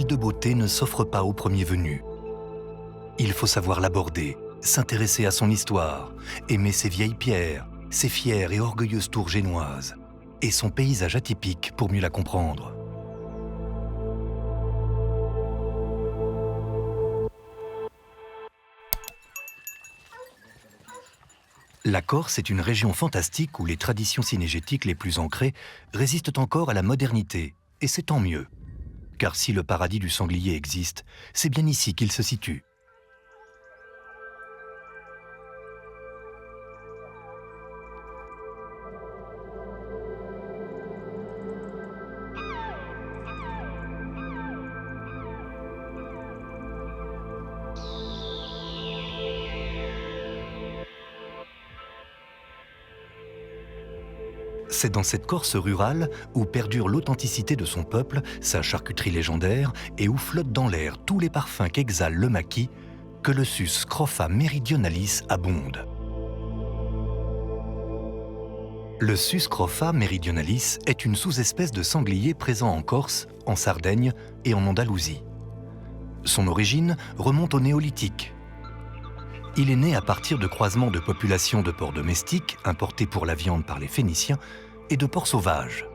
fille de beauté ne s'offre pas au premier venu. Il faut savoir l'aborder, s'intéresser à son histoire, aimer ses vieilles pierres, ses fières et orgueilleuses tours génoises, et son paysage atypique pour mieux la comprendre. La Corse est une région fantastique où les traditions cynégétiques les plus ancrées résistent encore à la modernité, et c'est tant mieux. Car si le paradis du sanglier existe, c'est bien ici qu'il se situe. C'est dans cette Corse rurale où perdure l'authenticité de son peuple, sa charcuterie légendaire, et où flottent dans l'air tous les parfums qu'exhale le maquis, que le sus Scrofa meridionalis abonde. Le sus Scrofa meridionalis est une sous-espèce de sanglier présent en Corse, en Sardaigne et en Andalousie. Son origine remonte au néolithique. Il est né à partir de croisements de populations de porcs domestiques, importés pour la viande par les Phéniciens, et de porcs sauvages.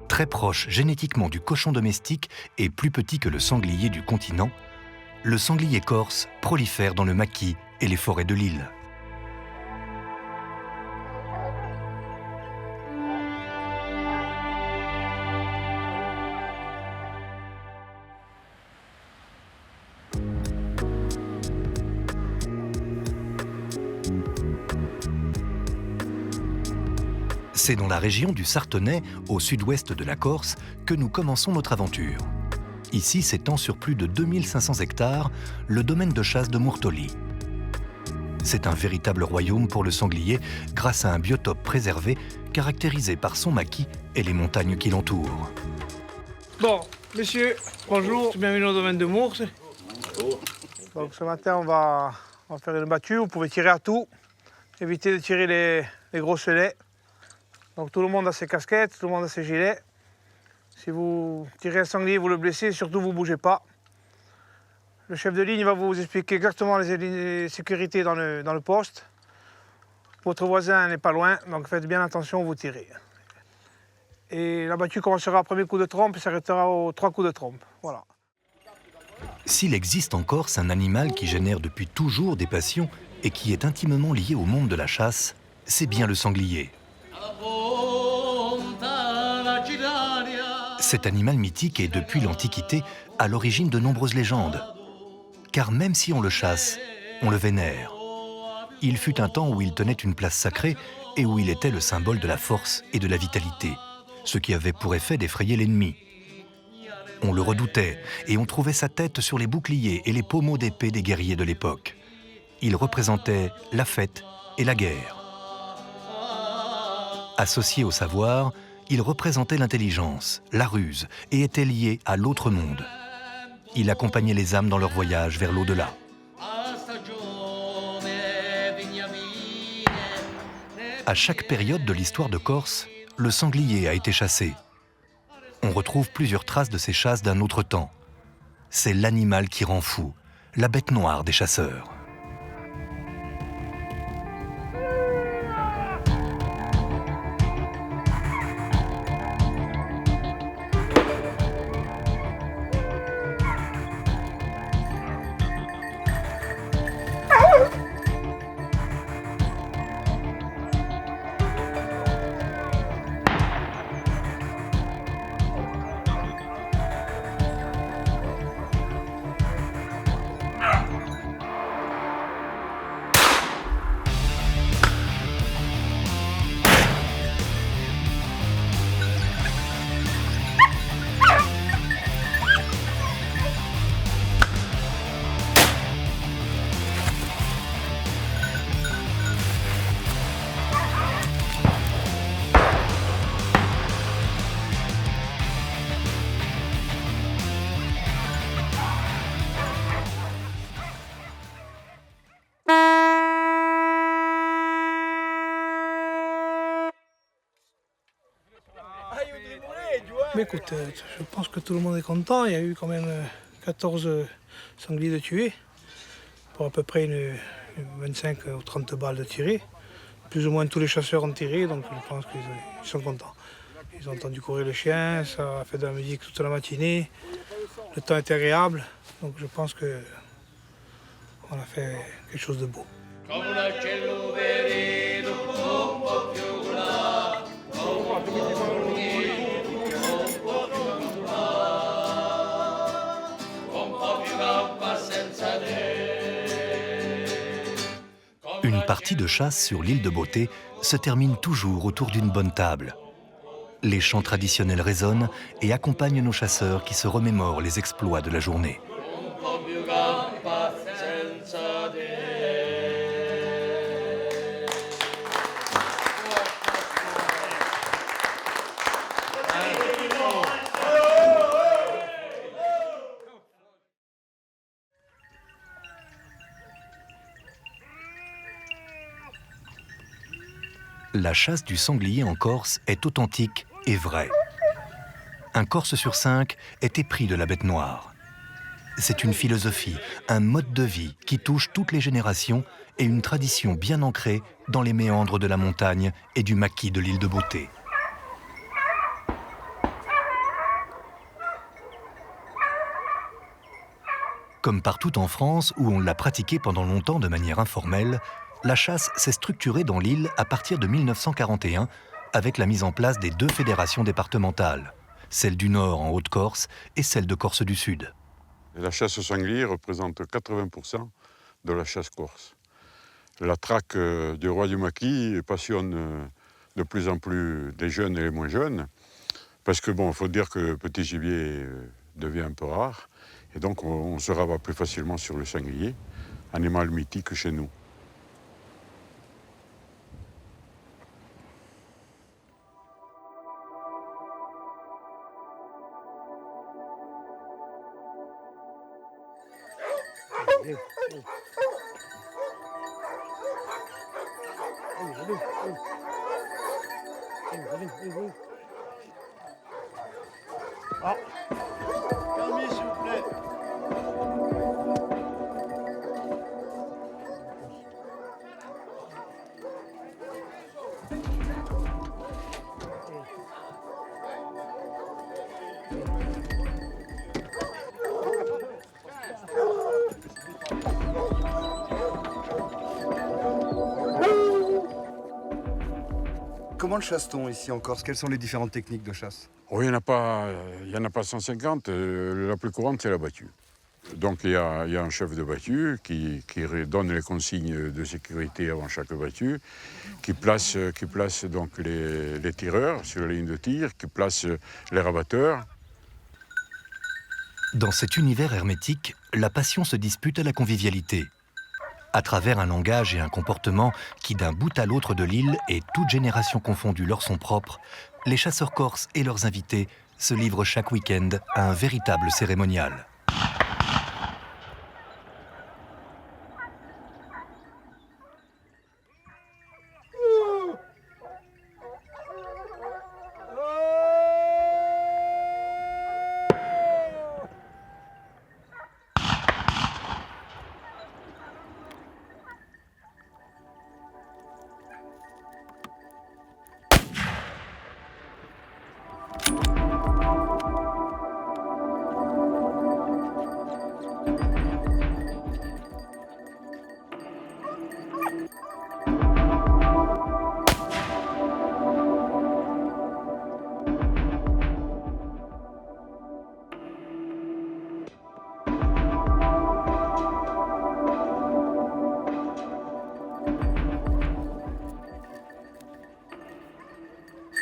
Très proche génétiquement du cochon domestique et plus petit que le sanglier du continent, le sanglier corse prolifère dans le maquis et les forêts de l'île. C'est dans la région du Sartonnais, au sud-ouest de la Corse, que nous commençons notre aventure. Ici s'étend sur plus de 2500 hectares le domaine de chasse de Murtoli. C'est un véritable royaume pour le sanglier grâce à un biotope préservé caractérisé par son maquis et les montagnes qui l'entourent. Bon, messieurs, bonjour, bienvenue au domaine de Mours. Donc ce matin, on va faire une battue, vous pouvez tirer à tout, éviter de tirer les grosselets. Donc tout le monde a ses casquettes, tout le monde a ses gilets. Si vous tirez un sanglier, vous le blessez, surtout vous ne bougez pas. Le chef de ligne va vous expliquer exactement les sécurités dans le poste. Votre voisin n'est pas loin, donc faites bien attention où vous tirez. Et la battue commencera au premier coup de trompe et s'arrêtera aux 3 coups de trompe. Voilà. S'il existe en Corse un animal qui génère depuis toujours des passions et qui est intimement lié au monde de la chasse, c'est bien le sanglier. Cet animal mythique est depuis l'Antiquité à l'origine de nombreuses légendes. Car même si on le chasse, on le vénère. Il fut un temps où il tenait une place sacrée et où il était le symbole de la force et de la vitalité, ce qui avait pour effet d'effrayer l'ennemi. On le redoutait et on trouvait sa tête sur les boucliers et les pommeaux d'épée des guerriers de l'époque. Il représentait la fête et la guerre. Associé au savoir, il représentait l'intelligence, la ruse et était lié à l'autre monde. Il accompagnait les âmes dans leur voyage vers l'au-delà. À chaque période de l'histoire de Corse, le sanglier a été chassé. On retrouve plusieurs traces de ces chasses d'un autre temps. C'est l'animal qui rend fou, la bête noire des chasseurs. Mais écoute, je pense que tout le monde est content. Il y a eu quand même 14 sangliers de tués, pour à peu près une 25 ou 30 balles de tirées. Plus ou moins tous les chasseurs ont tiré, donc je pense qu'ils sont contents. Ils ont entendu courir les chiens, ça a fait de la musique toute la matinée. Le temps était agréable, donc je pense qu'on a fait quelque chose de beau. Une partie de chasse sur l'île de Beauté se termine toujours autour d'une bonne table. Les chants traditionnels résonnent et accompagnent nos chasseurs qui se remémorent les exploits de la journée. La chasse du sanglier en Corse est authentique et vraie. Un Corse sur 5 est épris de la bête noire. C'est une philosophie, un mode de vie qui touche toutes les générations et une tradition bien ancrée dans les méandres de la montagne et du maquis de l'île de Beauté. Comme partout en France où on l'a pratiquée pendant longtemps de manière informelle, la chasse s'est structurée dans l'île à partir de 1941 avec la mise en place des 2 fédérations départementales, celle du Nord en Haute-Corse et celle de Corse du Sud. La chasse au sanglier représente 80% de la chasse corse. La traque du roi du maquis passionne de plus en plus les jeunes et les moins jeunes, parce que bon, il faut dire que le petit gibier devient un peu rare, et donc on se rabat plus facilement sur le sanglier, animal mythique chez nous. Ah, permis s'il vous plaît. Comment le chasse-t-on ici en Corse? Quelles sont les différentes techniques de chasse? Oh, il n'y en a pas 150. La plus courante, c'est la battue. Donc il y a un chef de battue qui donne les consignes de sécurité avant chaque battue, qui place donc les tireurs sur la ligne de tir, qui place les rabatteurs. Dans cet univers hermétique, la passion se dispute à la convivialité. À travers un langage et un comportement qui, d'un bout à l'autre de l'île et toutes générations confondues leur sont propres, les chasseurs corses et leurs invités se livrent chaque week-end à un véritable cérémonial.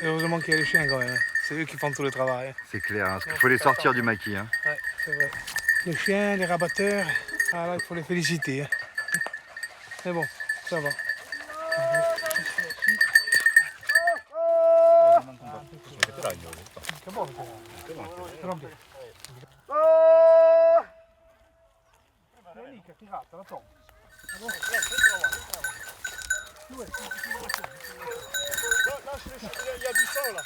Heureusement qu'il y a les chiens quand même. C'est eux qui font tout le travail. C'est clair, hein, parce qu'il faut les sortir du maquis. Hein. Ouais, c'est vrai. Les chiens, les rabatteurs, ah là, il faut les féliciter. Hein. Mais bon, ça va. Il y a du sang là.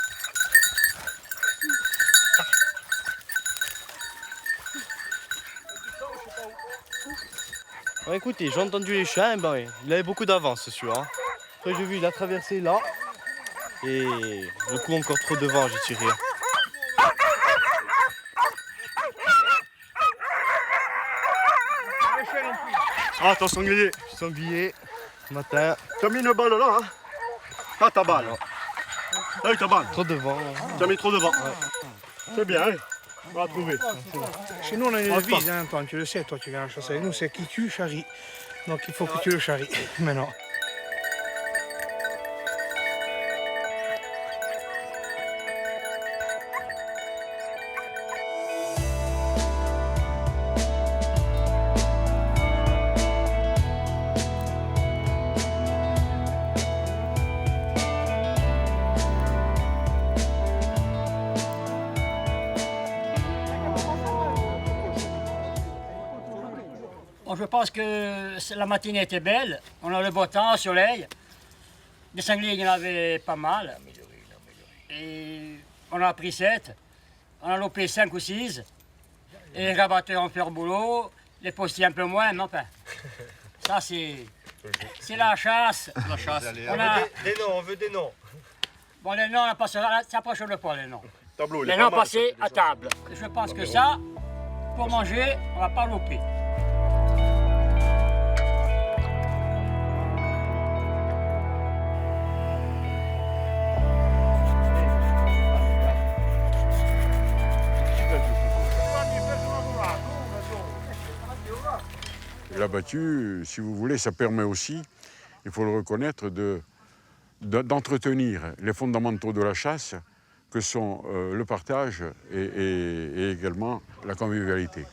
Bah, écoutez, j'ai entendu les chiens, ben, il avait beaucoup d'avance celui-là. Hein. Après j'ai vu, il a traversé là. Et du coup encore trop devant, j'ai tiré. Ah, ton sanglier. Sanglier, matin, T'as mis une balle là, hein? Ah, ta balle. Ah oui, ta balle. trop devant. T'as mis trop devant. C'est bien, hein? On va la trouver. Chez nous, on a une Ah, devise, hein, Antoine, tu le sais, toi, tu viens à la chasse avec nous, c'est qui tue, charrie. Donc il faut que tu le charries, maintenant. Bon, je pense que la matinée était belle. On a le beau temps, le soleil. Des sangliers, il y en avait pas mal. Et on en a pris 7. On a loupé 5 ou 6. Et les rabatteurs ont fait leur boulot. Les postiers un peu moins, mais enfin. Ça, c'est la chasse. La chasse. Des noms, on veut des noms. Bon, les noms, on passe là, ça approche le poil, les noms. Tableau, Les noms passés à table. Je pense que ça, pour manger, on va pas louper. La battue, si vous voulez, ça permet aussi, il faut le reconnaître, d'entretenir les fondamentaux de la chasse, que sont le partage et également la convivialité.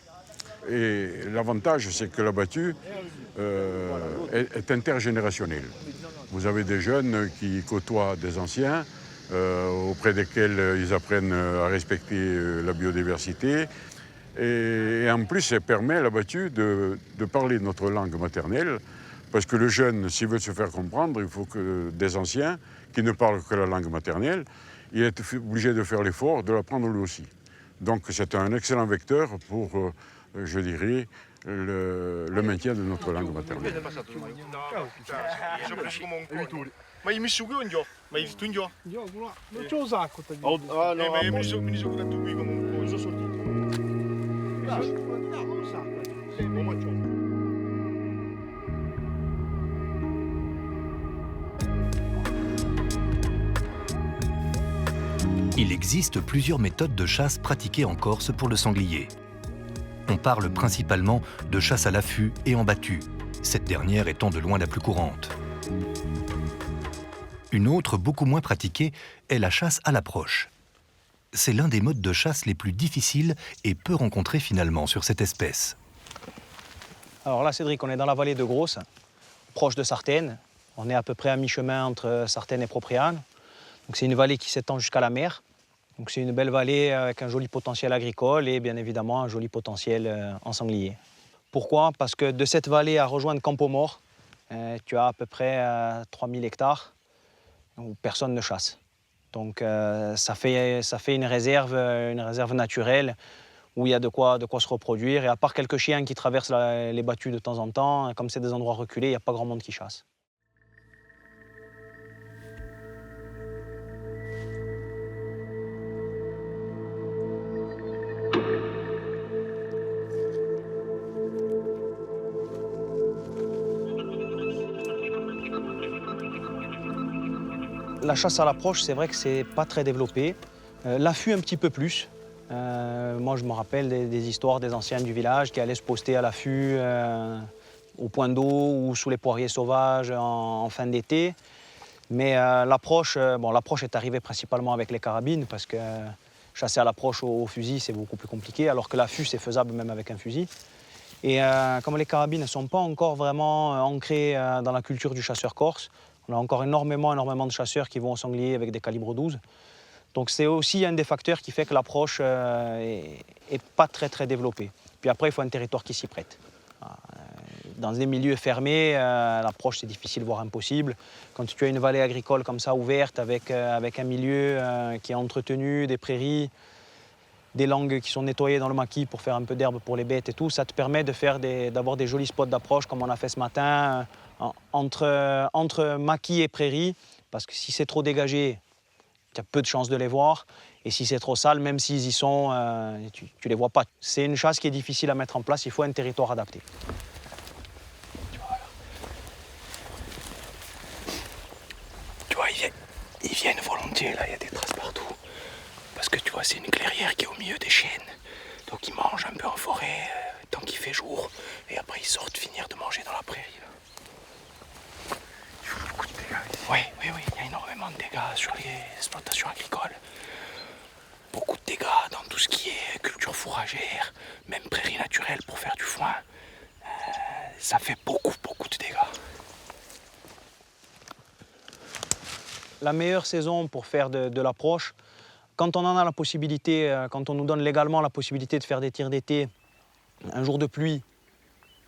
Et l'avantage, c'est que la battue est intergénérationnelle. Vous avez des jeunes qui côtoient des anciens, auprès desquels ils apprennent à respecter la biodiversité. Et en plus, ça permet, la battue, de parler notre langue maternelle, parce que le jeune, s'il veut se faire comprendre, il faut que des anciens, qui ne parlent que la langue maternelle, il est obligé de faire l'effort de l'apprendre lui aussi. Donc c'est un excellent vecteur pour, je dirais, le maintien de notre langue maternelle. Ma io mi sugo indio, ma io tu indio. Non c'è un sacco, ti dico. Ah no, ma io mi sugo tanto qui come un so sortito. Il existe plusieurs méthodes de chasse pratiquées en Corse pour le sanglier. On parle principalement de chasse à l'affût et en battue, cette dernière étant de loin la plus courante. Une autre, beaucoup moins pratiquée, est la chasse à l'approche. C'est l'un des modes de chasse les plus difficiles et peu rencontrés finalement sur cette espèce. Alors là, Cédric, on est dans la vallée de Grosse, proche de Sartène. On est à peu près à mi-chemin entre Sartène et Propriane. Donc c'est une vallée qui s'étend jusqu'à la mer. Donc c'est une belle vallée avec un joli potentiel agricole et bien évidemment un joli potentiel en sanglier. Pourquoi? Parce que de cette vallée à rejoindre Campo-Mort, tu as à peu près 3000 hectares où personne ne chasse. Donc ça fait une réserve naturelle où il y a de quoi se reproduire. Et à part quelques chiens qui traversent les battues de temps en temps, comme c'est des endroits reculés, il n'y a pas grand monde qui chasse. La chasse à l'approche, c'est vrai que c'est pas très développé. L'affût un petit peu plus. Moi, je me rappelle des histoires des anciens du village qui allaient se poster à l'affût au point d'eau ou sous les poiriers sauvages en fin d'été. Mais l'approche est arrivée principalement avec les carabines parce que chasser à l'approche au fusil, c'est beaucoup plus compliqué, alors que l'affût, c'est faisable même avec un fusil. Et comme les carabines ne sont pas encore vraiment ancrées dans la culture du chasseur corse, on a encore énormément de chasseurs qui vont au sanglier avec des calibres 12. Donc c'est aussi un des facteurs qui fait que l'approche est pas très développée. Puis après, il faut un territoire qui s'y prête. Dans des milieux fermés, l'approche c'est difficile, voire impossible. Quand tu as une vallée agricole comme ça ouverte, avec un milieu qui est entretenu, des prairies, des langues qui sont nettoyées dans le maquis pour faire un peu d'herbe pour les bêtes et tout, ça te permet d'avoir des jolis spots d'approche comme on a fait ce matin, entre maquis et prairies, parce que si c'est trop dégagé, tu as peu de chances de les voir. Et si c'est trop sale, même s'ils y sont, tu ne les vois pas. C'est une chasse qui est difficile à mettre en place, il faut un territoire adapté. Tu vois, ils viennent volontiers, là, il y a des traces partout. Parce que tu vois, c'est une clairière qui est au milieu des chênes. Donc ils mangent un peu en forêt tant qu'il fait jour. Et après ils sortent finir de manger dans la prairie. Là. Ils font beaucoup de dégâts ici. Oui, il y a énormément de dégâts sur les exploitations agricoles. Beaucoup de dégâts dans tout ce qui est culture fourragère, même prairie naturelle pour faire du foin. Ça fait beaucoup de dégâts. La meilleure saison pour faire de l'approche, quand on en a la possibilité, quand on nous donne légalement la possibilité de faire des tirs d'été, un jour de pluie,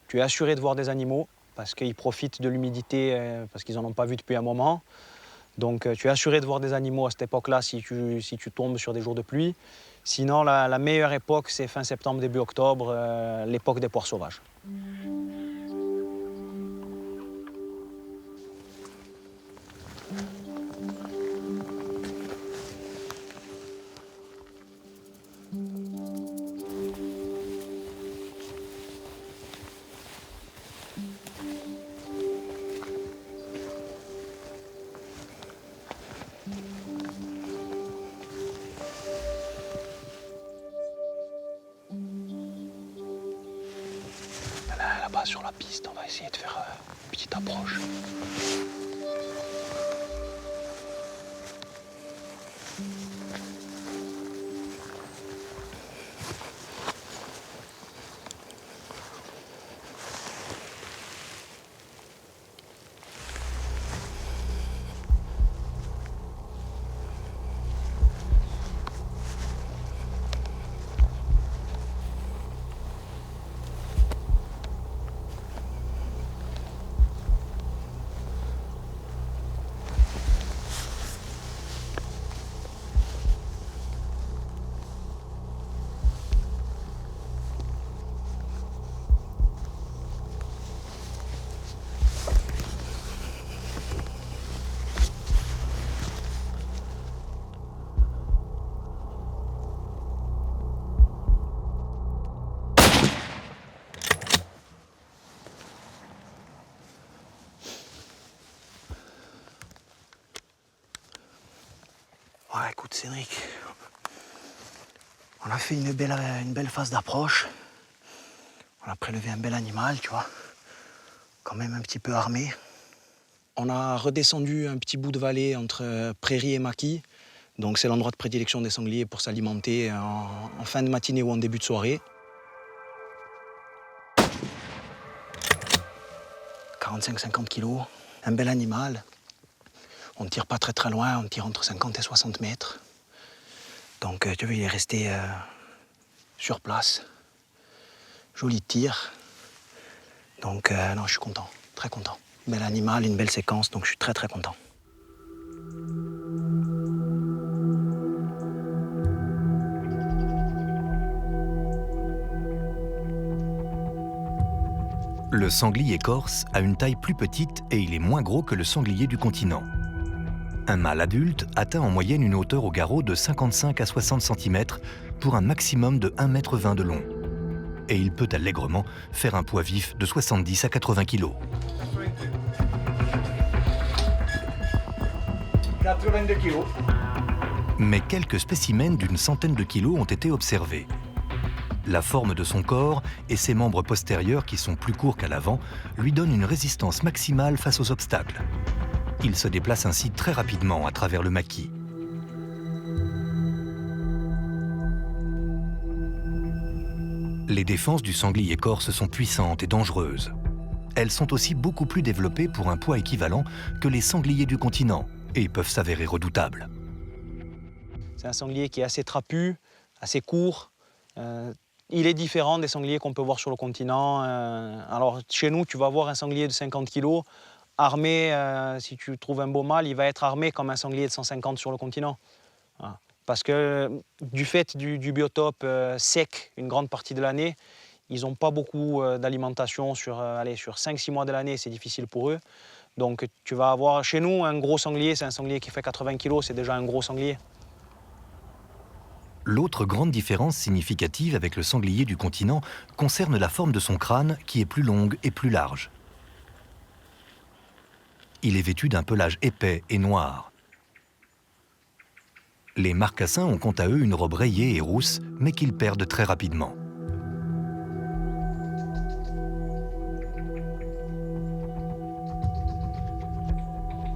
tu es assuré de voir des animaux parce qu'ils profitent de l'humidité, parce qu'ils n'en ont pas vu depuis un moment. Donc tu es assuré de voir des animaux à cette époque-là si tu tombes sur des jours de pluie. Sinon, la meilleure époque, c'est fin septembre, début octobre, l'époque des poires sauvages. Là-bas sur la piste, on va essayer de faire une petite approche. Ouais, écoute Cédric, on a fait une belle phase d'approche. On a prélevé un bel animal, tu vois, quand même un petit peu armé. On a redescendu un petit bout de vallée entre prairie et maquis. Donc c'est l'endroit de prédilection des sangliers pour s'alimenter en fin de matinée ou en début de soirée. 45-50 kilos, un bel animal. On ne tire pas très loin, on tire entre 50 et 60 mètres. Donc tu vois, il est resté sur place. Joli tir. Donc non, je suis content, très content. Bel animal, une belle séquence, donc je suis très content. Le sanglier corse a une taille plus petite et il est moins gros que le sanglier du continent. Un mâle adulte atteint en moyenne une hauteur au garrot de 55 à 60 cm pour un maximum de 1,20 m de long. Et il peut allègrement faire un poids vif de 70 à 80 kg. 82 kilos. Mais quelques spécimens d'une centaine de kilos ont été observés. La forme de son corps et ses membres postérieurs, qui sont plus courts qu'à l'avant, lui donnent une résistance maximale face aux obstacles. Il se déplace ainsi très rapidement à travers le maquis. Les défenses du sanglier corse sont puissantes et dangereuses. Elles sont aussi beaucoup plus développées pour un poids équivalent que les sangliers du continent et peuvent s'avérer redoutables. C'est un sanglier qui est assez trapu, assez court. Il est différent des sangliers qu'on peut voir sur le continent. Alors chez nous, tu vas voir un sanglier de 50 kg. Armé, si tu trouves un beau mâle, il va être armé comme un sanglier de 150 sur le continent. Voilà. Parce que du fait du biotope sec une grande partie de l'année, ils n'ont pas beaucoup d'alimentation sur 5-6 mois de l'année, c'est difficile pour eux. Donc tu vas avoir chez nous un gros sanglier, c'est un sanglier qui fait 80 kg, c'est déjà un gros sanglier. L'autre grande différence significative avec le sanglier du continent concerne la forme de son crâne qui est plus longue et plus large. Il est vêtu d'un pelage épais et noir. Les marcassins ont quant à eux une robe rayée et rousse, mais qu'ils perdent très rapidement.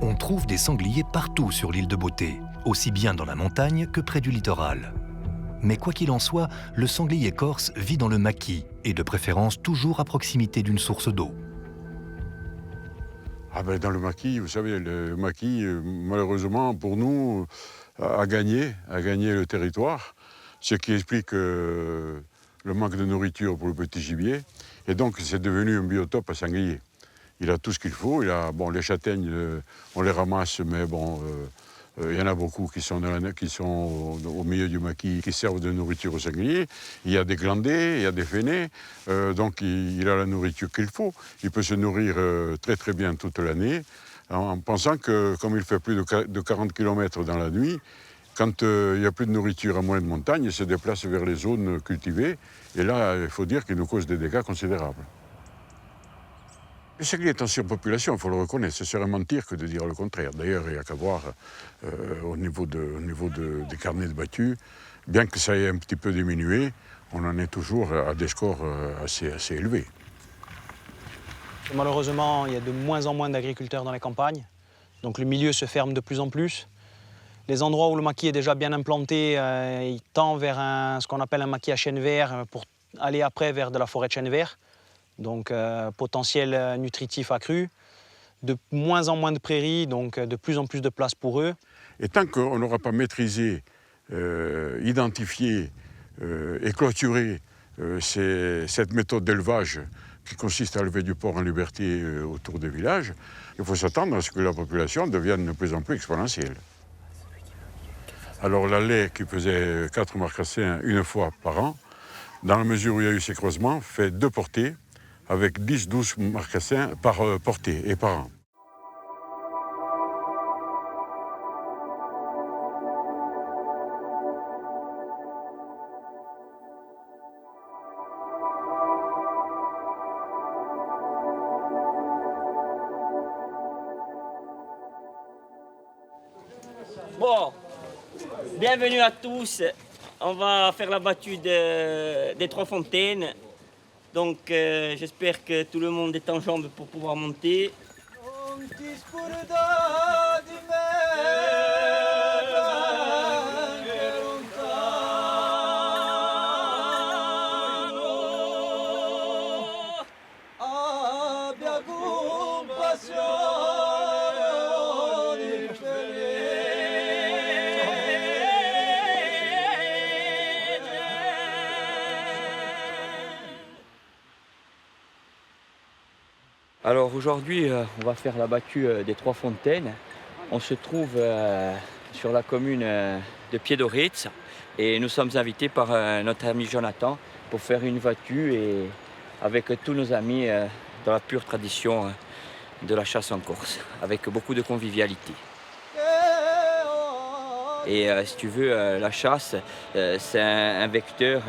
On trouve des sangliers partout sur l'île de Beauté, aussi bien dans la montagne que près du littoral. Mais quoi qu'il en soit, le sanglier corse vit dans le maquis et de préférence toujours à proximité d'une source d'eau. Ah ben dans le maquis, vous savez, le maquis, malheureusement pour nous, a gagné le territoire, ce qui explique le manque de nourriture pour le petit gibier. Et donc c'est devenu un biotope à sanglier. Il a tout ce qu'il faut. Bon, les châtaignes, on les ramasse, mais bon, il y en a beaucoup qui sont au milieu du maquis, qui servent de nourriture aux sangliers. Il y a des glandés, il y a des fenets, donc il a la nourriture qu'il faut. Il peut se nourrir très très bien toute l'année, en pensant que comme il fait plus de 40 km dans la nuit, quand il n'y a plus de nourriture à moyenne de montagne, il se déplace vers les zones cultivées. Et là, il faut dire qu'il nous cause des dégâts considérables. Le sanglier est en surpopulation, il faut le reconnaître. Ce serait mentir que de dire le contraire. D'ailleurs, il n'y a qu'à voir au niveau des carnets de battus, bien que ça ait un petit peu diminué, on en est toujours à des scores assez élevés. Malheureusement, il y a de moins en moins d'agriculteurs dans les campagnes, donc le milieu se ferme de plus en plus. Les endroits où le maquis est déjà bien implanté, il tend vers ce qu'on appelle un maquis à chêne vert pour aller après vers de la forêt de chêne vert. Donc potentiel nutritif accru, de moins en moins de prairies, donc de plus en plus de place pour eux. Et tant qu'on n'aura pas maîtrisé, identifié et clôturé cette méthode d'élevage qui consiste à élever du porc en liberté autour des villages, il faut s'attendre à ce que la population devienne de plus en plus exponentielle. Alors la laie qui faisait 4 marcassins une fois par an, dans la mesure où il y a eu ces croisements, fait 2 portées, avec 10-12 marcassins par portée et par an. Bon, bienvenue à tous. On va faire la battue des 3 fontaines. Donc j'espère que tout le monde est en jambes pour pouvoir monter. Alors aujourd'hui, on va faire la battue des 3 fontaines. On se trouve sur la commune de Pied-d'Oritz et nous sommes invités par notre ami Jonathan pour faire une battue et avec tous nos amis dans la pure tradition de la chasse en Corse, avec beaucoup de convivialité. Et si tu veux, la chasse, c'est un vecteur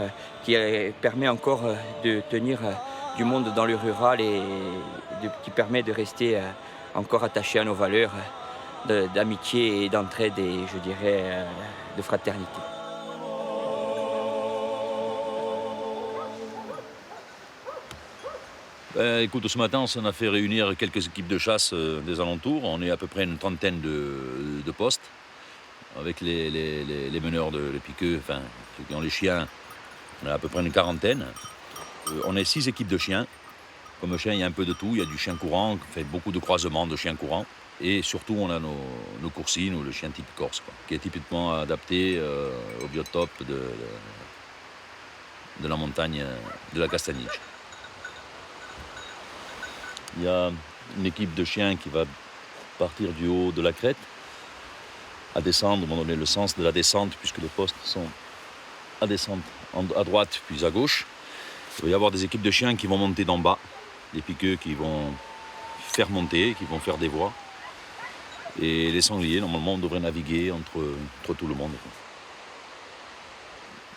qui permet encore de tenir du monde dans le rural et qui permet de rester encore attaché à nos valeurs d'amitié et d'entraide et, je dirais, de fraternité. Écoute, ce matin, on a fait réunir quelques équipes de chasse des alentours. On est à peu près une trentaine de postes, avec les meneurs, les piqueux, enfin, ceux qui ont les chiens, on est à peu près une quarantaine. On est 6 équipes de chiens. Comme chien, il y a un peu de tout. Il y a du chien courant, on fait beaucoup de croisements de chiens courants. Et surtout, on a nos coursines ou le chien type corse, quoi, qui est typiquement adapté au biotope de la montagne de la Castagniche. Il y a une équipe de chiens qui va partir du haut de la crête, à descendre, m'ont donné le sens de la descente, puisque les postes sont à descente à droite puis à gauche. Il va y avoir des équipes de chiens qui vont monter d'en bas, des piqueux qui vont faire monter, qui vont faire des voies. Et les sangliers, normalement, on devrait naviguer entre tout le monde.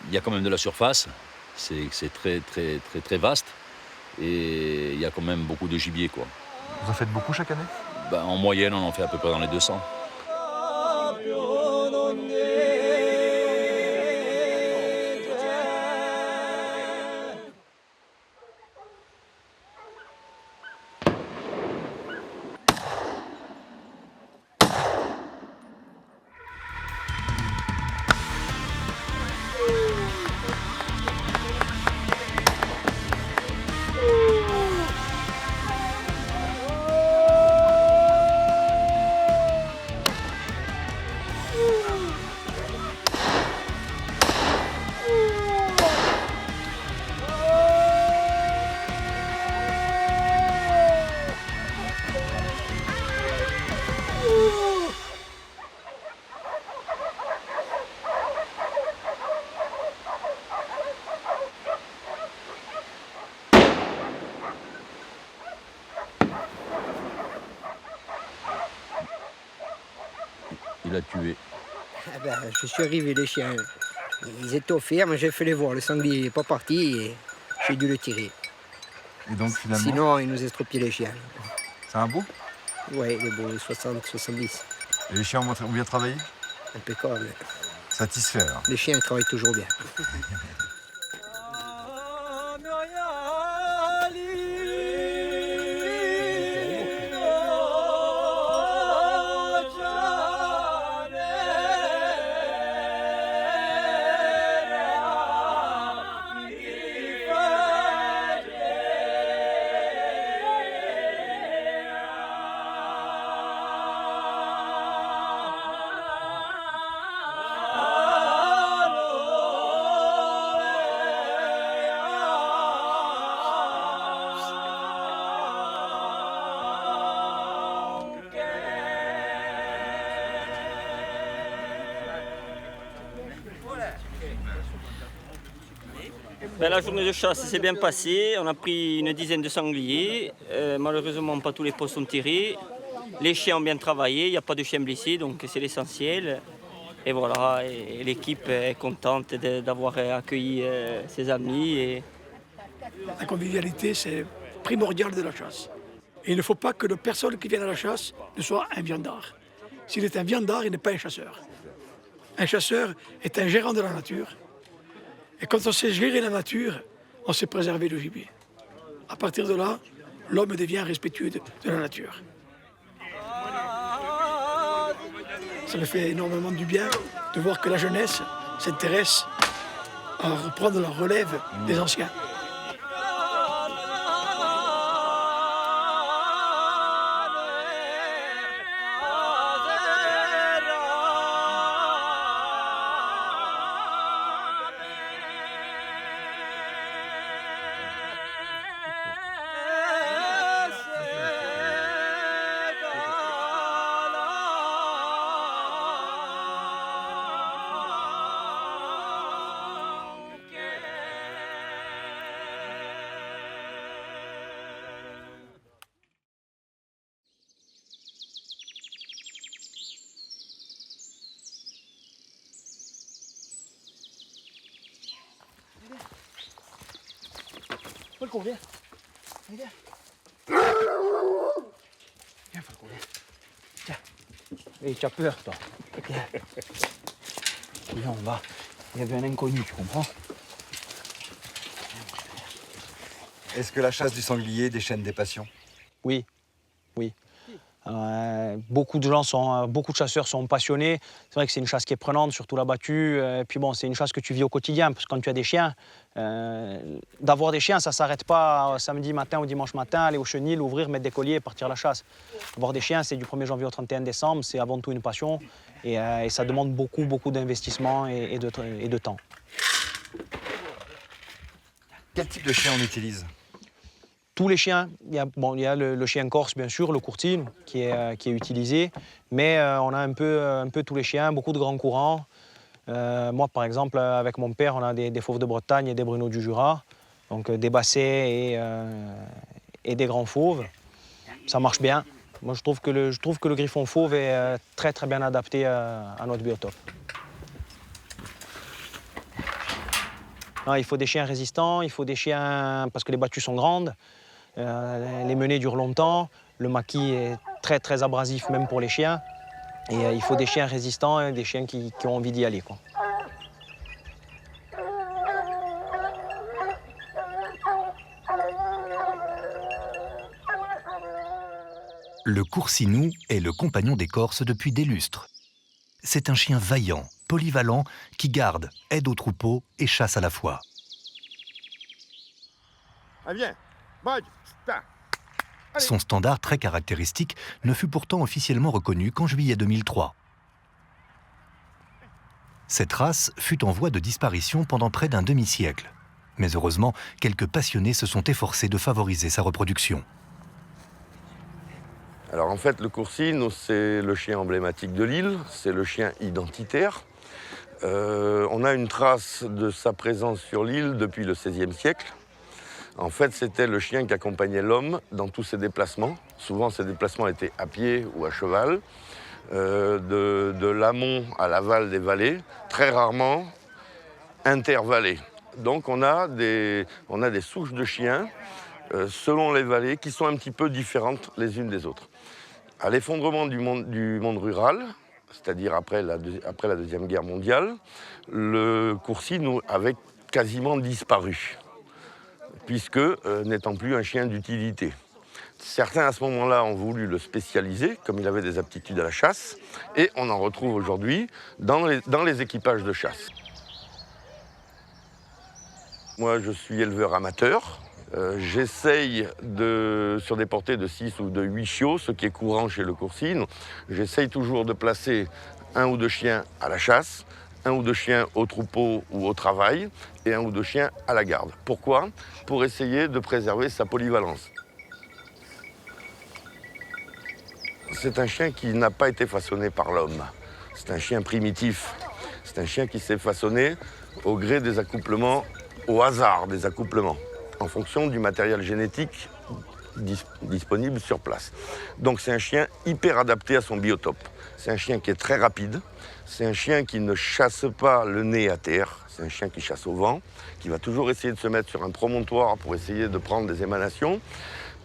Il y a quand même de la surface, c'est très vaste, et il y a quand même beaucoup de gibier, quoi. Vous en faites beaucoup chaque année? En moyenne, on en fait à peu près dans les 200. Il a tué. Je suis arrivé, les chiens, ils étaient au ferme, j'ai fait les voir, le sanglier n'est pas parti et j'ai dû le tirer. Et donc finalement... Sinon, il nous estropiait les chiens. C'est un beau? Oui, il est beau, 60, 70. Et les chiens ont bien travaillé? Impeccable. Satisfait alors? Les chiens travaillent toujours bien. La journée de chasse s'est bien passée, on a pris une dizaine de sangliers, malheureusement pas tous les postes sont tirés. Les chiens ont bien travaillé, il n'y a pas de chiens blessés, donc c'est l'essentiel. Et voilà, et l'équipe est contente d'avoir accueilli ses amis. Et... La convivialité, c'est primordial de la chasse. Et il ne faut pas que la personne qui vient à la chasse ne soit un viandard. S'il est un viandard, il n'est pas un chasseur. Un chasseur est un gérant de la nature. Et quand on sait gérer la nature, on sait préserver le gibier. À partir de là, l'homme devient respectueux de la nature. Ça me fait énormément du bien de voir que la jeunesse s'intéresse à reprendre la relève des anciens. Falcon, viens. Viens. Viens, Falcon, viens. Tiens. Et tu as peur, toi. Viens. Viens, on va. Il y avait un inconnu, tu comprends? Est-ce que la chasse du sanglier déchaîne des passions? Oui, oui. Beaucoup de chasseurs sont passionnés. C'est vrai que c'est une chasse qui est prenante, surtout la battue. Puis bon, c'est une chasse que tu vis au quotidien, parce que quand tu as des chiens, d'avoir des chiens, ça ne s'arrête pas samedi matin ou dimanche matin, aller au chenil, ouvrir, mettre des colliers et partir à la chasse. Avoir des chiens, c'est du 1er janvier au 31 décembre, c'est avant tout une passion. Et ça demande beaucoup d'investissement et de temps. Quel type de chien on utilise? tous les chiens, il y a le chien corse, bien sûr, le courtine, qui est utilisé, mais on a un peu tous les chiens, beaucoup de grands courants. Moi, par exemple, avec mon père, on a des fauves de Bretagne et des bruneaux du Jura, donc des bassets et des grands fauves. Ça marche bien. Moi, je trouve que le griffon fauve est très très bien adapté à notre biotope. Non, il faut des chiens résistants, il faut des chiens parce que les battues sont grandes, les menées durent longtemps, le maquis est très très abrasif même pour les chiens. Et il faut des chiens résistants et des chiens qui ont envie d'y aller, quoi. Le coursinou est le compagnon des Corses depuis des lustres. C'est un chien vaillant, polyvalent, qui garde, aide au troupeau et chasse à la fois. Allez, viens. Bye. Son standard très caractéristique ne fut pourtant officiellement reconnu qu'en juillet 2003. Cette race fut en voie de disparition pendant près d'un demi-siècle. Mais heureusement, quelques passionnés se sont efforcés de favoriser sa reproduction. Alors en fait, le coursinou, c'est le chien emblématique de l'île, c'est le chien identitaire. On a une trace de sa présence sur l'île depuis le XVIe siècle. En fait, c'était le chien qui accompagnait l'homme dans tous ses déplacements. Souvent, ces déplacements étaient à pied ou à cheval, de l'amont à l'aval des vallées, très rarement intervallés. Donc on a des souches de chiens, selon les vallées, qui sont un petit peu différentes les unes des autres. À l'effondrement du monde rural, c'est-à-dire après la Deuxième Guerre mondiale, le coursinou avait quasiment disparu, puisque n'étant plus un chien d'utilité. Certains, à ce moment-là, ont voulu le spécialiser, comme il avait des aptitudes à la chasse, et on en retrouve aujourd'hui dans les équipages de chasse. Moi, je suis éleveur amateur. J'essaye, sur des portées de 6 ou de 8 chiots, ce qui est courant chez le coursinou, j'essaye toujours de placer 1 ou 2 chiens à la chasse, 1 ou 2 chiens au troupeau ou au travail, et 1 ou 2 chiens à la garde. Pourquoi? Pour essayer de préserver sa polyvalence. C'est un chien qui n'a pas été façonné par l'homme. C'est un chien primitif. C'est un chien qui s'est façonné au gré des accouplements, au hasard des accouplements, en fonction du matériel génétique disponible sur place. Donc c'est un chien hyper adapté à son biotope. C'est un chien qui est très rapide, c'est un chien qui ne chasse pas le nez à terre, c'est un chien qui chasse au vent, qui va toujours essayer de se mettre sur un promontoire pour essayer de prendre des émanations.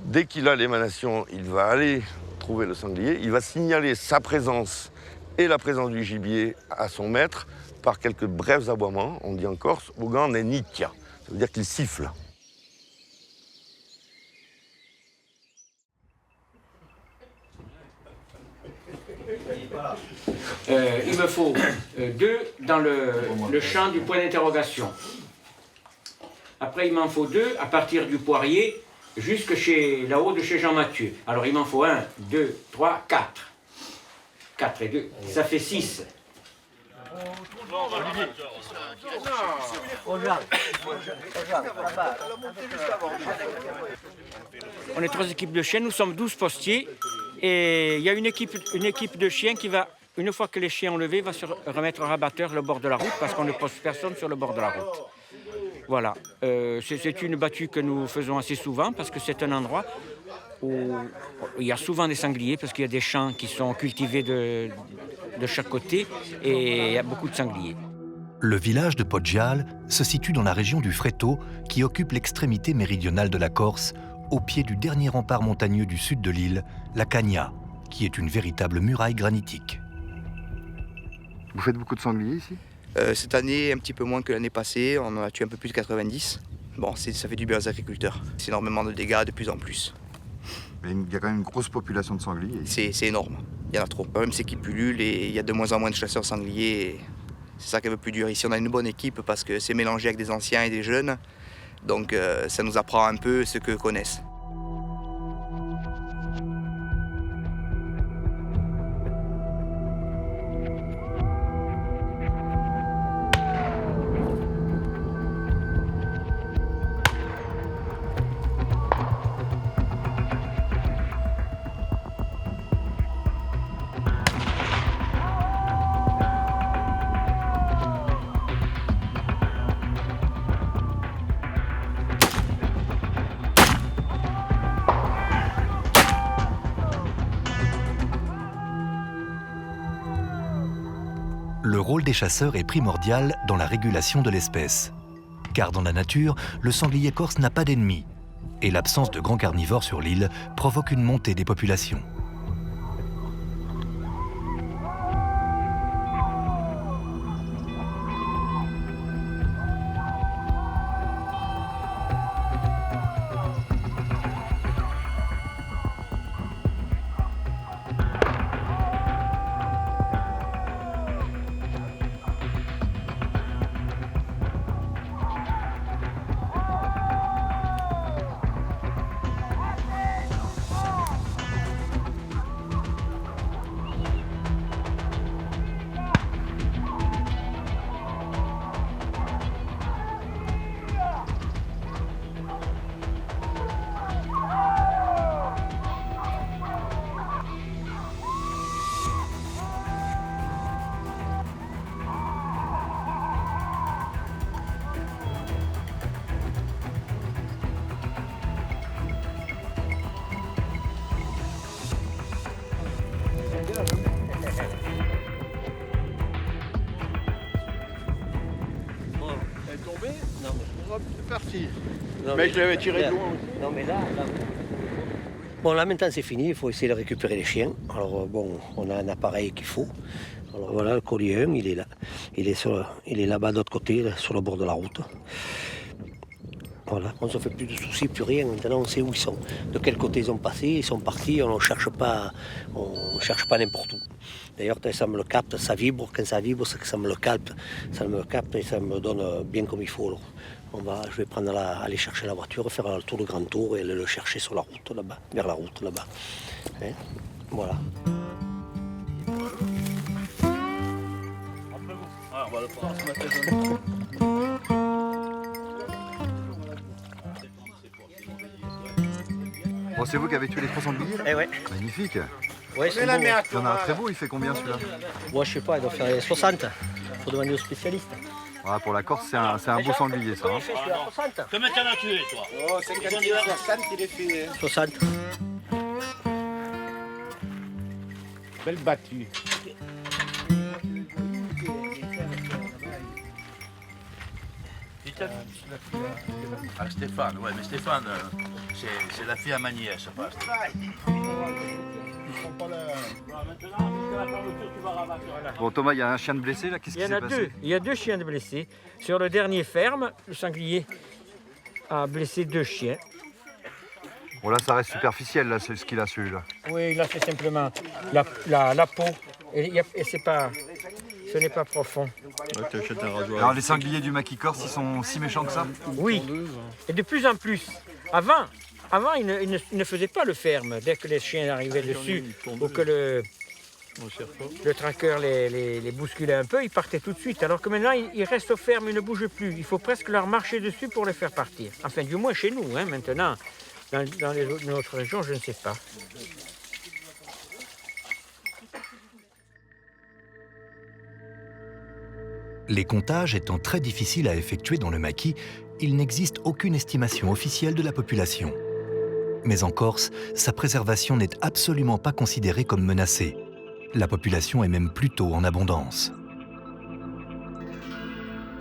Dès qu'il a l'émanation, il va aller trouver le sanglier, il va signaler sa présence et la présence du gibier à son maître par quelques brefs aboiements, on dit en Corse, Ougan nenicchia, ça veut dire qu'il siffle. Il me faut 2 dans le champ du point d'interrogation. Après, il m'en faut 2 à partir du poirier jusque là-haut de chez Jean-Mathieu. Alors, il m'en faut 1, 2, 3, 4. 4 et 2, ça fait 6. On est 3 équipes de chiens, nous sommes 12 postiers. Et il y a une équipe de chiens qui va, une fois que les chiens ont levé, va se remettre au rabatteur le bord de la route parce qu'on ne pose personne sur le bord de la route. Voilà, c'est une battue que nous faisons assez souvent parce que c'est un endroit où il y a souvent des sangliers parce qu'il y a des champs qui sont cultivés de chaque côté et il y a beaucoup de sangliers. Le village de Poggial se situe dans la région du Fretto qui occupe l'extrémité méridionale de la Corse, au pied du dernier rempart montagneux du sud de l'île, la Cagna, qui est une véritable muraille granitique. Vous faites beaucoup de sangliers ici? Cette année, un petit peu moins que l'année passée, on en a tué un peu plus de 90. Bon, ça fait du bien aux agriculteurs. C'est énormément de dégâts de plus en plus. Mais il y a quand même une grosse population de sangliers. C'est énorme, il y en a trop. Même c'est qui pullule et il y a de moins en moins de chasseurs sangliers. C'est ça qui est un peu plus dur. Ici, on a une bonne équipe parce que c'est mélangé avec des anciens et des jeunes. Donc ça nous apprend un peu ce qu'eux connaissent. Le rôle des chasseurs est primordial dans la régulation de l'espèce. Car dans la nature, le sanglier corse n'a pas d'ennemis. Et l'absence de grands carnivores sur l'île provoque une montée des populations. C'est parti. Mais je l'avais tiré de loin. Non mais là... Bon là maintenant c'est fini, il faut essayer de récupérer les chiens. Alors bon, on a un appareil qu'il faut. Alors voilà, le collier 1, il est là. Il est là-bas de l'autre côté, là, sur le bord de la route. Voilà, on ne se fait plus de soucis, plus rien. Maintenant on sait où ils sont, de quel côté ils ont passé, ils sont partis, on ne cherche pas n'importe où. D'ailleurs, quand ça me le capte, ça vibre. Quand ça vibre, c'est que ça me le capte et ça me donne bien comme il faut. Alors, je vais aller chercher la voiture, faire le tour de grand tour et aller le chercher sur la route là-bas, vers la route là-bas. Hein, voilà. On va le prendre ce matin. Bon, c'est vous qui avez tué les 3 sangliers là? Eh ouais. Magnifique. Ouais, c'est beau. Il y en a un très beau, il fait combien celui-là? Moi je sais pas, il doit faire 60. Faut demander aux spécialistes. Voilà, pour la Corse, c'est un beau sanglier ça. Hein. 60. Combien t'en as tué toi? Oh, 60, il est fait. 60. Belle battue. Ah, Stéphane, ouais, mais Stéphane, c'est la fille à ma nièce, pas Bon Thomas, il y a un chien de blessé là, qu'est-ce qui s'est passé? Il y a 2 chiens de blessés. Sur le dernier ferme, le sanglier a blessé 2 chiens. Bon là ça reste superficiel là, c'est ce qu'il a celui-là. Oui, là c'est simplement la peau et ce n'est pas profond. Alors les sangliers du maquis corse, ils sont si méchants que ça? Oui, et de plus en plus. Avant ils ne faisaient pas le ferme. Dès que les chiens arrivaient dessus ou que le traqueur les bousculait un peu, ils partaient tout de suite. Alors que maintenant, ils restent au ferme, ils ne bougent plus. Il faut presque leur marcher dessus pour les faire partir. Enfin, du moins chez nous, hein, maintenant. Dans notre région, je ne sais pas. Les comptages étant très difficiles à effectuer dans le maquis, il n'existe aucune estimation officielle de la population. Mais en Corse, sa préservation n'est absolument pas considérée comme menacée. La population est même plutôt en abondance.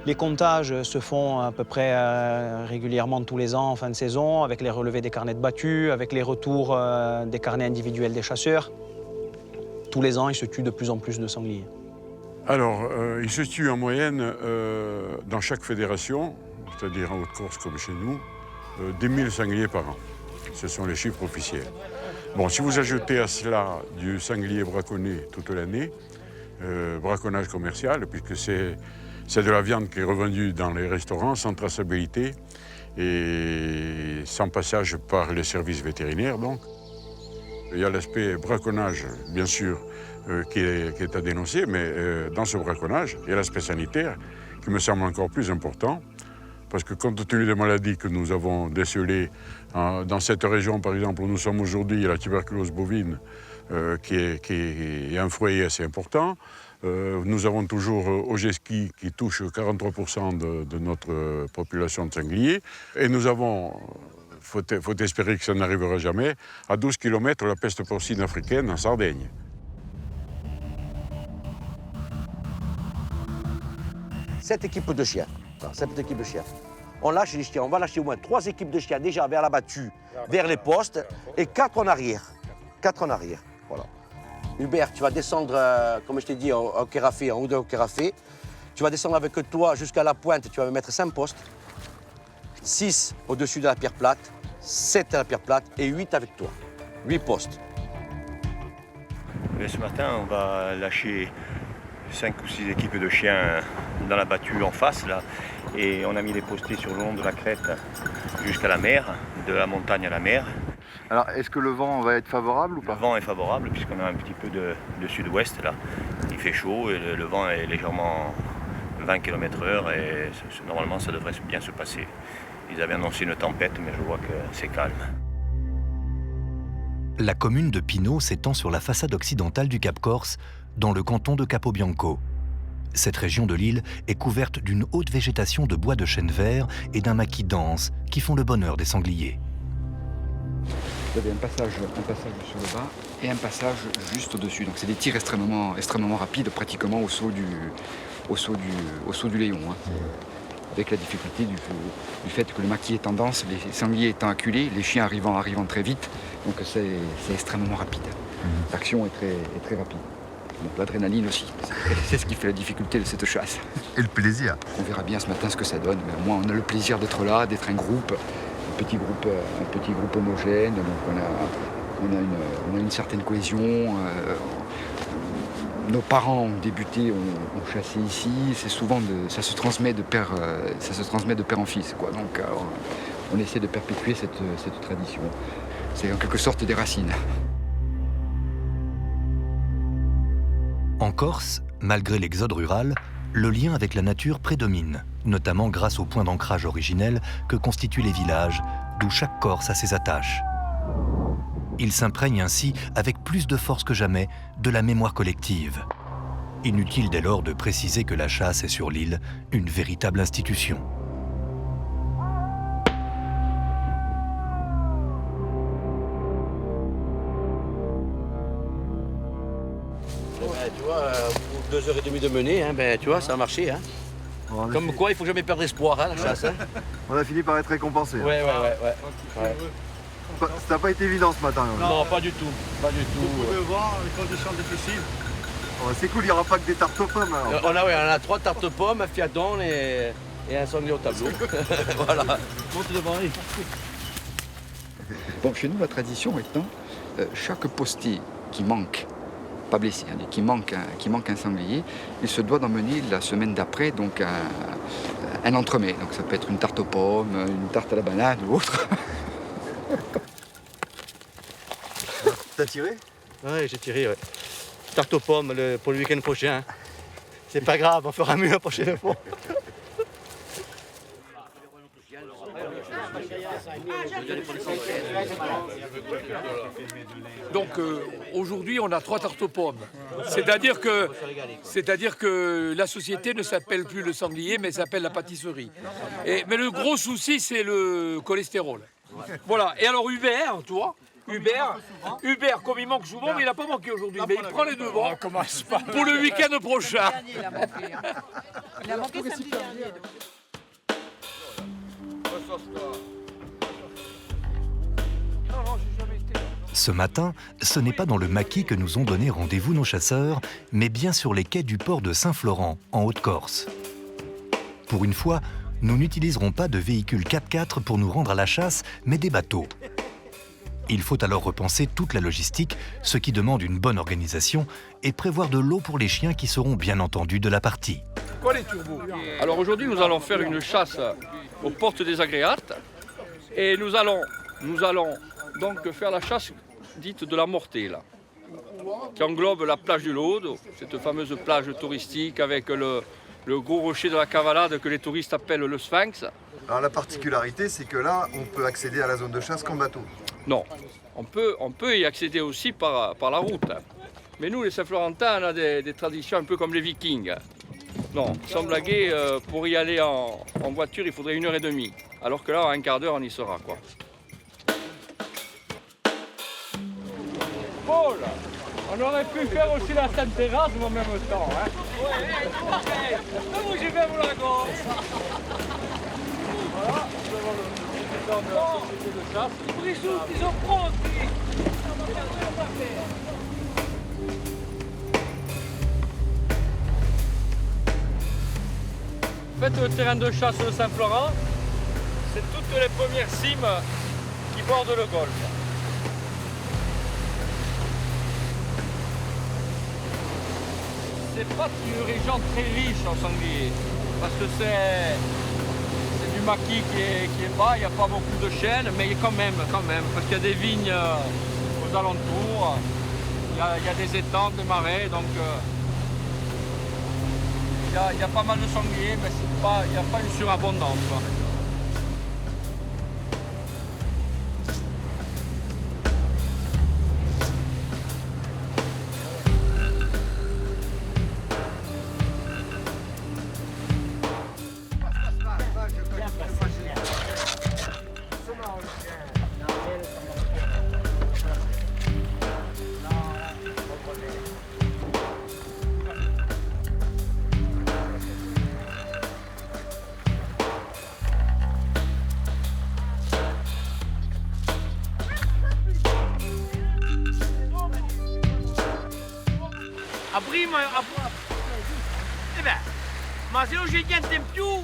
Les comptages se font à peu près régulièrement tous les ans en fin de saison, avec les relevés des carnets de battus, avec les retours des carnets individuels des chasseurs. Tous les ans, il se tue de plus en plus de sangliers. Alors, il se tue en moyenne dans chaque fédération, c'est-à-dire en Haute-Corse comme chez nous, 10 000 sangliers par an. Ce sont les chiffres officiels. Bon, si vous ajoutez à cela du sanglier braconné toute l'année, braconnage commercial, puisque c'est de la viande qui est revendue dans les restaurants sans traçabilité et sans passage par les services vétérinaires, donc. Il y a l'aspect braconnage, bien sûr, qui est à dénoncer, mais dans ce braconnage, il y a l'aspect sanitaire qui me semble encore plus important, parce que compte tenu des maladies que nous avons décelées dans cette région, par exemple, où nous sommes aujourd'hui, il y a la tuberculose bovine, qui est un foyer assez important. Nous avons toujours Ogeski qui touche 43% de notre population de sangliers, et nous avons... faut espérer que ça n'arrivera jamais, à 12 km la peste porcine africaine en Sardaigne. 7 équipes de chiens. Voilà, 7 équipes de chiens. On lâche les chiens, on va lâcher au moins 3 équipes de chiens déjà vers la battue, vers les postes, et 4 en arrière. 4 en arrière, voilà. Hubert, tu vas descendre, comme je t'ai dit, au Kérafé, en haut de Kérafé. Tu vas descendre avec toi jusqu'à la pointe, tu vas me mettre 5 postes. 6 au-dessus de la pierre plate, 7 à la pierre plate et 8 avec toi. 8 postes. Mais ce matin, on va lâcher 5 ou 6 équipes de chiens dans la battue en face, là. Et on a mis les postés sur le long de la crête jusqu'à la mer, de la montagne à la mer. Alors, est-ce que le vent va être favorable ou pas? Le vent est favorable puisqu'on a un petit peu de sud-ouest là. Il fait chaud et le vent est légèrement 20 km/h et normalement ça devrait bien se passer. Ils avaient annoncé une tempête mais je vois que c'est calme. La commune de Pinot s'étend sur la façade occidentale du Cap Corse, dans le canton de Capobianco. Cette région de l'île est couverte d'une haute végétation de bois de chêne vert et d'un maquis dense qui font le bonheur des sangliers. Vous avez un passage sur le bas et un passage juste au-dessus. Donc c'est des tirs extrêmement rapides, pratiquement au saut du Léon. Hein. Avec la difficulté du fait que le maquis est tendance, les sangliers étant acculés, les chiens arrivant très vite. Donc c'est extrêmement rapide. L'action est très rapide. Donc l'adrénaline aussi. C'est ce qui fait la difficulté de cette chasse. Et le plaisir. On verra bien ce matin ce que ça donne. Mais au moins on a le plaisir d'être là, d'être un groupe. Un petit groupe homogène, donc on a une certaine cohésion. Nos parents ont débuté, ont chassé ici. C'est souvent ça se transmet de père en fils, quoi. Donc on essaie de perpétuer cette tradition. C'est en quelque sorte des racines. En Corse, malgré l'exode rural, le lien avec la nature prédomine, notamment grâce au point d'ancrage originel que constituent les villages, d'où chaque Corse a ses attaches. Il s'imprègne ainsi, avec plus de force que jamais, de la mémoire collective. Inutile dès lors de préciser que la chasse est sur l'île une véritable institution. Tu vois, 2h30 de menée, hein, tu vois, ça a marché. Hein. Comme quoi, il ne faut jamais perdre espoir, hein, la chasse. Hein. On a fini par être récompensé. Ouais. Ça n'a pas été évident ce matin. Non, pas du tout. Pas du tout. Vous pouvez voir les conditions difficiles. C'est cool, il n'y aura pas que des tartes aux pommes. Alors. On a 3 tartes aux pommes, un fiadon et un sanglier au tableau. Voilà. Monte devant. Bon, chez nous, la tradition étant, chaque postier qui manque, pas blessé, hein, qui manque un sanglier, il se doit d'emmener la semaine d'après donc un entremets. Donc ça peut être une tarte aux pommes, une tarte à la banane ou autre. T'as tiré? Oui, j'ai tiré. Ouais. Tarte aux pommes pour le week-end prochain. C'est pas grave, on fera mieux la prochaine fois. Donc aujourd'hui, on a 3 tartes aux pommes. C'est-à-dire que la société ne s'appelle plus le sanglier, mais s'appelle la pâtisserie. Mais le gros souci, c'est le cholestérol. Voilà. Et alors Hubert, toi, Hubert, comme il manque souvent, mais il n'a pas manqué aujourd'hui. Mais il prend les devants pour le week-end prochain. Il a manqué samedi dernier. Ce matin, ce n'est pas dans le maquis que nous ont donné rendez-vous nos chasseurs, mais bien sur les quais du port de Saint-Florent, en Haute-Corse. Pour une fois, nous n'utiliserons pas de véhicules 4x4 pour nous rendre à la chasse, mais des bateaux. Il faut alors repenser toute la logistique, ce qui demande une bonne organisation, et prévoir de l'eau pour les chiens qui seront bien entendu de la partie. Quoi les turbos? Alors aujourd'hui, nous allons faire une chasse aux portes des agréates, et nous allons donc faire la chasse dite de la mortée, là, qui englobe la plage de l'Aude, cette fameuse plage touristique avec le gros rocher de la Cavalade que les touristes appellent le Sphinx. Alors la particularité, c'est que là, on peut accéder à la zone de chasse qu'en bateau. Non, on peut y accéder aussi par la route. Mais nous, les Saint-Florentins, on a des traditions un peu comme les Vikings. Non, sans blaguer, pour y aller en voiture, il faudrait 1h30. Alors que là, en un quart d'heure, on y sera, quoi. Oh là, on aurait pu faire aussi la Sainte-Thérèse en même temps. Hein. Ouais, j'y vais vous la En fait, le terrain de chasse de Saint-Florent, c'est toutes les premières cimes qui bordent le golfe. C'est pas une région très riche en sanglier, parce que c'est du maquis qui est bas, il n'y a pas beaucoup de chênes, mais quand même, parce qu'il y a des vignes aux alentours, il y a des étangs, des marais, donc il y a pas mal de sangliers, mais il n'y a pas une surabondance. Quoi. Ma se oggi niente in più,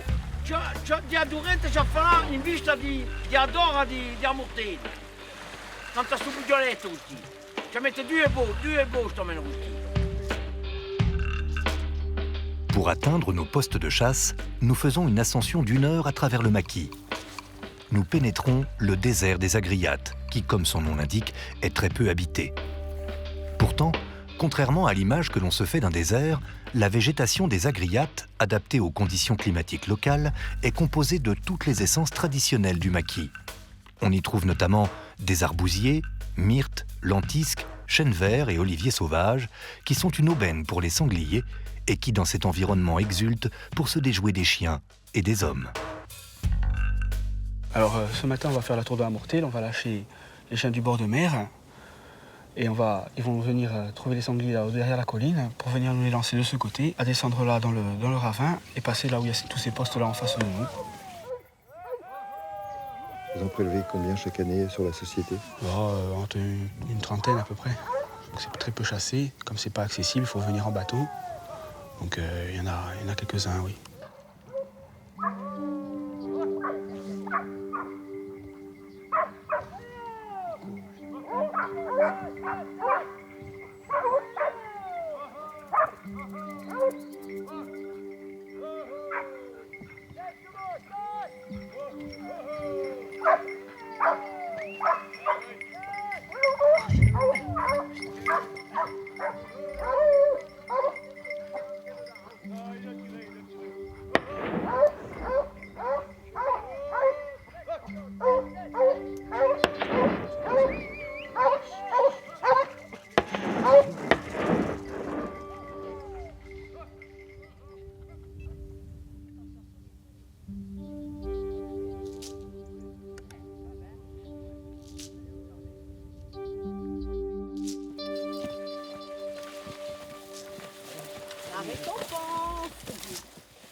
durante ci farà in vista di Adora di Amortini. Non sta sto buggioletto tutti. Ci mette due sto meno tutti. Pour atteindre nos postes de chasse, nous faisons une ascension d'1 heure à travers le maquis. Nous pénétrons le désert des Agriates, qui, comme son nom l'indique, est très peu habité. Pourtant, contrairement à l'image que l'on se fait d'un désert, la végétation des Agriates, adaptée aux conditions climatiques locales, est composée de toutes les essences traditionnelles du maquis. On y trouve notamment des arbousiers, myrtes, lentisques, chênes verts et oliviers sauvages, qui sont une aubaine pour les sangliers et qui, dans cet environnement, exultent pour se déjouer des chiens et des hommes. Alors ce matin, on va faire la tour de la Mortelle, on va lâcher les chiens du bord de mer. Et ils vont venir trouver les sangliers là, derrière la colline pour venir nous les lancer de ce côté, à descendre là dans le ravin et passer là où il y a tous ces postes là en face de nous. Vous en prélevez combien chaque année sur la société? Entre une trentaine à peu près. C'est très peu chassé, comme c'est pas accessible, il faut venir en bateau. Donc il y en a quelques-uns, oui.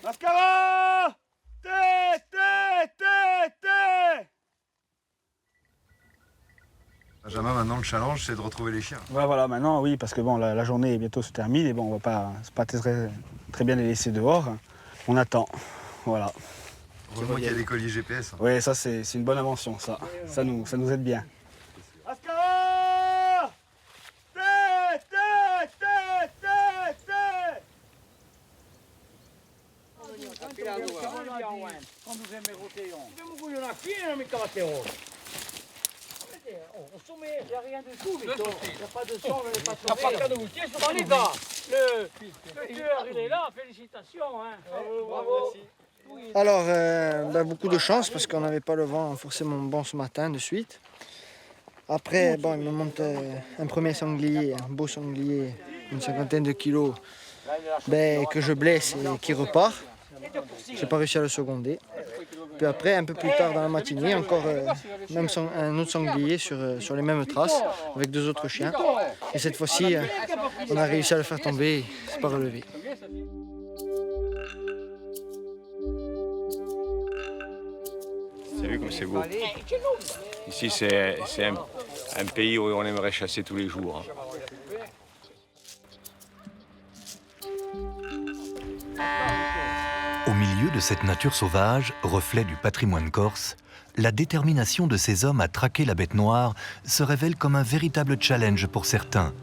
Mascara! Benjamin, maintenant le challenge c'est de retrouver les chiens. Ouais, voilà, maintenant oui, parce que bon, la journée bientôt se termine et bon, on va pas, c'est pas très bien les laisser dehors. On attend, voilà. Heureusement qu'il y a des colliers GPS. Oui, ça c'est une bonne invention, ça nous aide bien. Mascara! On y va. Le tueur, il est là. Félicitations. Bravo. Alors, beaucoup de chance parce qu'on n'avait pas le vent forcément bon ce matin de suite. Après, bon, il me monte un premier sanglier, un beau sanglier, une 50aine de kilos, que je blesse et qui repart. J'ai pas réussi à le seconder. Puis après, un peu plus tard dans la matinée, encore un autre sanglier sur les mêmes traces, avec 2 autres chiens. Et cette fois-ci, on a réussi à le faire tomber, c'est pas relevé. C'est vu comme c'est beau. Ici, c'est un pays où on aimerait chasser tous les jours. Au milieu de cette nature sauvage, reflet du patrimoine corse, la détermination de ces hommes à traquer la bête noire se révèle comme un véritable challenge pour certains,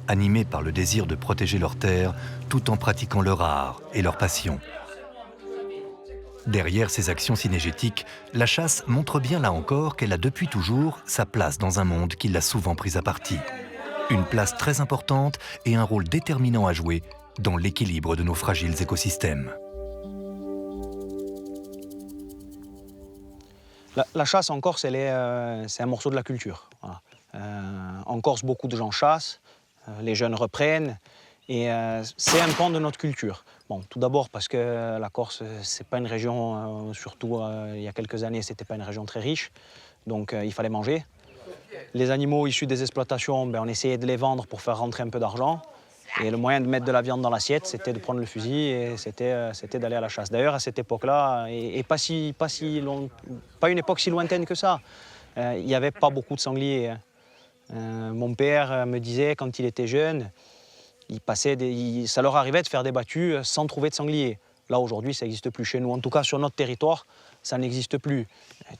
animés par le désir de protéger leur terre tout en pratiquant leur art et leur passion. Derrière ces actions synégétiques, la chasse montre bien là encore qu'elle a depuis toujours sa place dans un monde qui l'a souvent prise à partie. Une place très importante et un rôle déterminant à jouer dans l'équilibre de nos fragiles écosystèmes. La chasse en Corse, c'est un morceau de la culture. Voilà. En Corse, beaucoup de gens chassent, les jeunes reprennent, et c'est un pan de notre culture. Bon, tout d'abord parce que la Corse, c'est pas une région, surtout il y a quelques années, c'était pas une région très riche, donc il fallait manger. Les animaux issus des exploitations, on essayait de les vendre pour faire rentrer un peu d'argent. Et le moyen de mettre de la viande dans l'assiette, c'était de prendre le fusil et c'était d'aller à la chasse. D'ailleurs, à cette époque-là, et pas une époque si lointaine que ça, il n'y avait pas beaucoup de sangliers. Mon père me disait, quand il était jeune, ça leur arrivait de faire des battues sans trouver de sangliers. Là, aujourd'hui, ça n'existe plus chez nous. En tout cas, sur notre territoire, ça n'existe plus.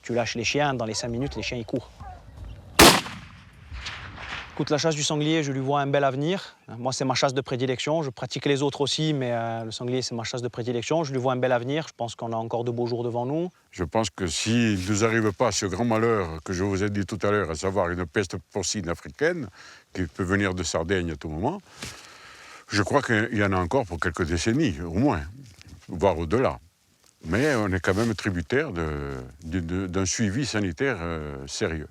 Tu lâches les chiens, dans les 5 minutes, les chiens, ils courent. Écoute, la chasse du sanglier, je lui vois un bel avenir. Moi, c'est ma chasse de prédilection. Je pratique les autres aussi, mais le sanglier, c'est ma chasse de prédilection. Je lui vois un bel avenir. Je pense qu'on a encore de beaux jours devant nous. Je pense que s'il ne nous arrive pas ce grand malheur que je vous ai dit tout à l'heure, à savoir une peste porcine africaine, qui peut venir de Sardaigne à tout moment, je crois qu'il y en a encore pour quelques décennies, au moins, voire au-delà. Mais on est quand même tributaire d'un suivi sanitaire sérieux.